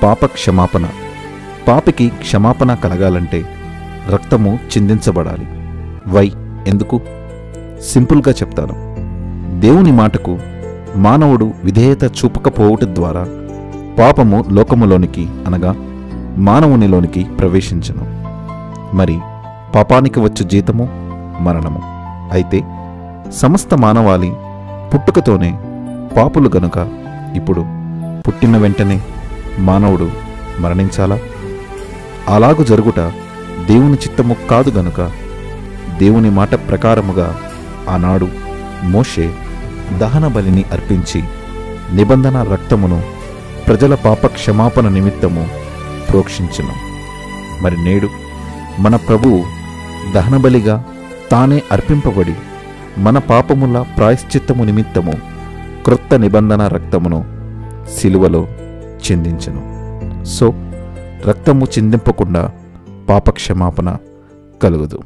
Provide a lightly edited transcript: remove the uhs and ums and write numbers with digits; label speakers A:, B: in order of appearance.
A: పాప క్షమాపణ. పాపికి క్షమాపణ కలగాలంటే రక్తము చిందించబడాలి. వై? ఎందుకు? సింపుల్గా చెప్తాను. దేవుని మాటకు మానవుడు విధేయత చూపకపోవటం ద్వారా పాపము లోకములోనికి అనగా మానవునిలోనికి ప్రవేశించును. మరి పాపానికి వచ్చు జీతము మరణము. అయితే సమస్త మానవాళి పుట్టుకతోనే పాపులు గనుక ఇప్పుడు పుట్టిన వెంటనే మానవుడు మరణించాలా? అలాగు జరుగుట దేవుని చిత్తము కాదు గనుక దేవుని మాట ప్రకారముగా ఆనాడు మోషే దహన బలిని అర్పించి నిబంధన రక్తమును ప్రజల పాప క్షమాపణ నిమిత్తము ప్రోక్షించును. మరి నేడు మన ప్రభువు దహనబలిగా తానే అర్పింపబడి మన పాపముల ప్రాయశ్చిత్తము నిమిత్తము క్రొత్త నిబంధన రక్తమును సిలువలో చిందించెను. సో రక్తము చిందింపకుండా పాపక్షమాపణ కలుగదు.